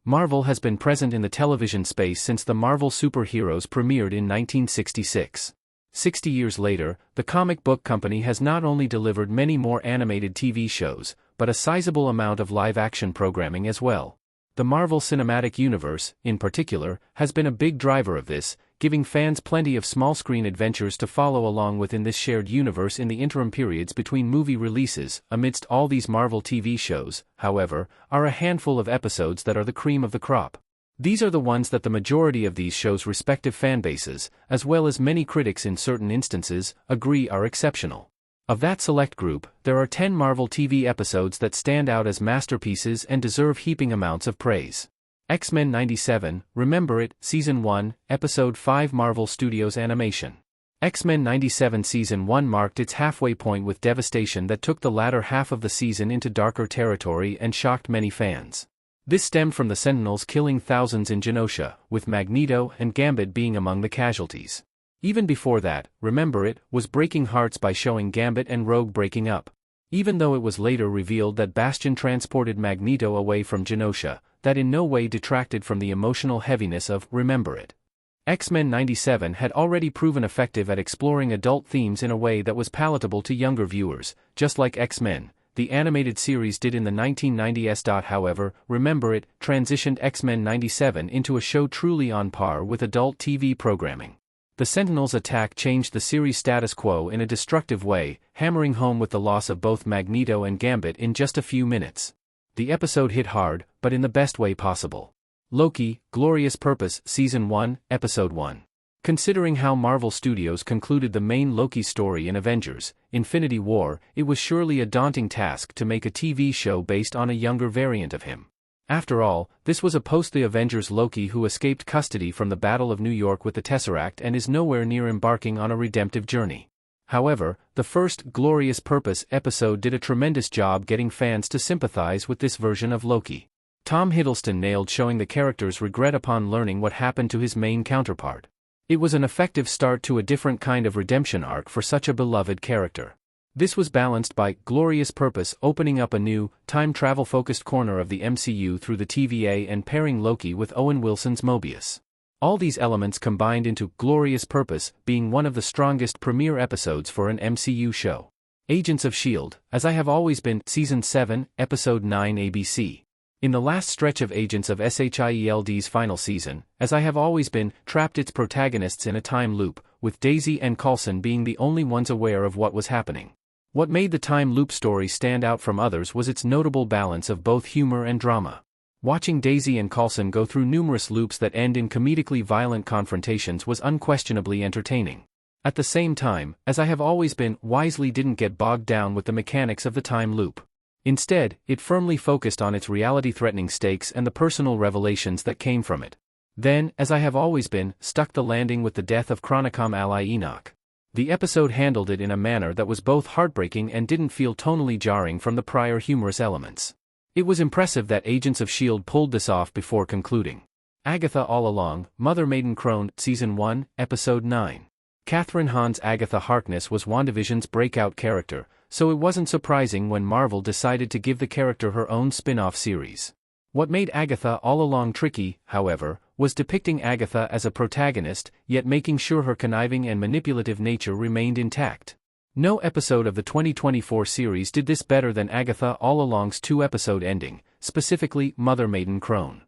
Marvel has been present in the television space since the Marvel superheroes premiered in 1966. 60 years later, the comic book company has not only delivered many more animated TV shows, but a sizable amount of live-action programming as well. The Marvel Cinematic Universe, in particular, has been a big driver of this, giving fans plenty of small-screen adventures to follow along within this shared universe in the interim periods between movie releases. Amidst all these Marvel TV shows, however, are a handful of episodes that are the cream of the crop. These are the ones that the majority of these shows' respective fanbases, as well as many critics in certain instances, agree are exceptional. Of that select group, there are 10 Marvel TV episodes that stand out as masterpieces and deserve heaping amounts of praise. X-Men 97, Remember It, Season 1, Episode 5 Marvel Studios Animation. X-Men 97 Season 1 marked its halfway point with devastation that took the latter half of the season into darker territory and shocked many fans. This stemmed from the Sentinels killing thousands in Genosha, with Magneto and Gambit being among the casualties. Even before that, Remember It was breaking hearts by showing Gambit and Rogue breaking up. Even though it was later revealed that Bastion transported Magneto away from Genosha, that in no way detracted from the emotional heaviness of Remember It. X-Men 97 had already proven effective at exploring adult themes in a way that was palatable to younger viewers, just like X-Men, the animated series did in the 1990s. However, Remember It transitioned X-Men 97 into a show truly on par with adult TV programming. The Sentinels' attack changed the series' status quo in a destructive way, hammering home with the loss of both Magneto and Gambit in just a few minutes. The episode hit hard, but in the best way possible. Loki, Glorious Purpose, Season 1, Episode 1. Considering how Marvel Studios concluded the main Loki story in Avengers: Infinity War, it was surely a daunting task to make a TV show based on a younger variant of him. After all, this was a post-the Avengers Loki who escaped custody from the Battle of New York with the Tesseract and is nowhere near embarking on a redemptive journey. However, the first Glorious Purpose episode did a tremendous job getting fans to sympathize with this version of Loki. Tom Hiddleston nailed showing the character's regret upon learning what happened to his main counterpart. It was an effective start to a different kind of redemption arc for such a beloved character. This was balanced by Glorious Purpose opening up a new, time travel-focused corner of the MCU through the TVA and pairing Loki with Owen Wilson's Mobius. All these elements combined into Glorious Purpose being one of the strongest premiere episodes for an MCU show. Agents of S.H.I.E.L.D., As I Have Always Been, Season 7, Episode 9 ABC. In the last stretch of Agents of S.H.I.E.L.D.'s final season, As I Have Always Been trapped its protagonists in a time loop, with Daisy and Coulson being the only ones aware of what was happening. What made the time loop story stand out from others was its notable balance of both humor and drama. Watching Daisy and Coulson go through numerous loops that end in comedically violent confrontations was unquestionably entertaining. At the same time, As I Have Always Been wisely didn't get bogged down with the mechanics of the time loop. Instead, it firmly focused on its reality-threatening stakes and the personal revelations that came from it. Then, As I Have Always Been stuck the landing with the death of Chronicom ally Enoch. The episode handled it in a manner that was both heartbreaking and didn't feel tonally jarring from the prior humorous elements. It was impressive that Agents of S.H.I.E.L.D. pulled this off before concluding. Agatha All Along, Mother Maiden Crone, Season 1, Episode 9. Catherine Hahn's Agatha Harkness was WandaVision's breakout character, so it wasn't surprising when Marvel decided to give the character her own spin-off series. What made Agatha All Along tricky, however, was depicting Agatha as a protagonist, yet making sure her conniving and manipulative nature remained intact. No episode of the 2024 series did this better than Agatha All Along's 2-episode ending, specifically Mother Maiden Crone.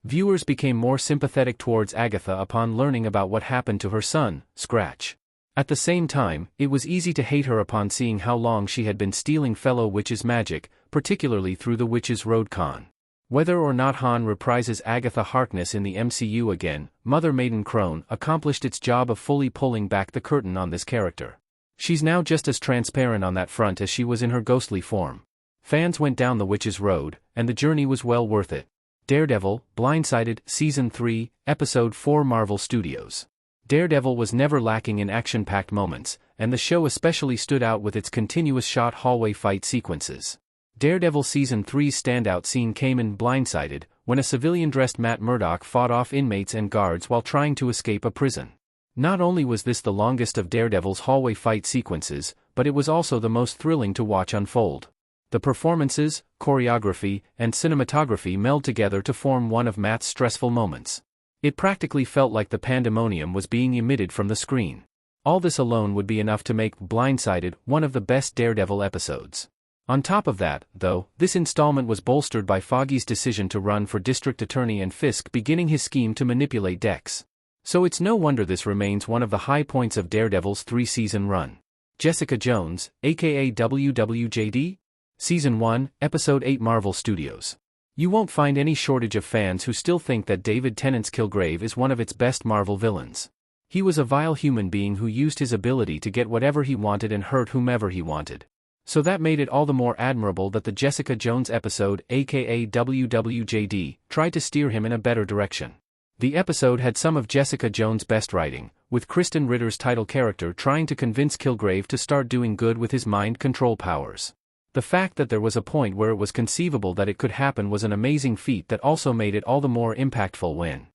Viewers became more sympathetic towards Agatha upon learning about what happened to her son, Scratch. At the same time, it was easy to hate her upon seeing how long she had been stealing fellow witches' magic, particularly through the Witches' Road Con. Whether or not Hahn reprises Agatha Harkness in the MCU again, Mother Maiden Crone accomplished its job of fully pulling back the curtain on this character. She's now just as transparent on that front as she was in her ghostly form. Fans went down the witch's road, and the journey was well worth it. Daredevil, Blindsided, Season 3, Episode 4 Marvel Studios. Daredevil was never lacking in action-packed moments, and the show especially stood out with its continuous shot hallway fight sequences. Daredevil Season 3's standout scene came in Blindsided, when a civilian-dressed Matt Murdock fought off inmates and guards while trying to escape a prison. Not only was this the longest of Daredevil's hallway fight sequences, but it was also the most thrilling to watch unfold. The performances, choreography, and cinematography meld together to form one of Matt's stressful moments. It practically felt like the pandemonium was being emitted from the screen. All this alone would be enough to make Blindsided one of the best Daredevil episodes. On top of that, though, this installment was bolstered by Foggy's decision to run for district attorney and Fisk beginning his scheme to manipulate Dex. So it's no wonder this remains one of the high points of Daredevil's 3-season run. Jessica Jones, aka WWJD? Season 1, Episode 8 Marvel Studios. You won't find any shortage of fans who still think that David Tennant's Kilgrave is one of its best Marvel villains. He was a vile human being who used his ability to get whatever he wanted and hurt whomever he wanted. So that made it all the more admirable that the Jessica Jones episode, aka WWJD, tried to steer him in a better direction. The episode had some of Jessica Jones' best writing, with Kristen Ritter's title character trying to convince Kilgrave to start doing good with his mind control powers. The fact that there was a point where it was conceivable that it could happen was an amazing feat that also made it all the more impactful when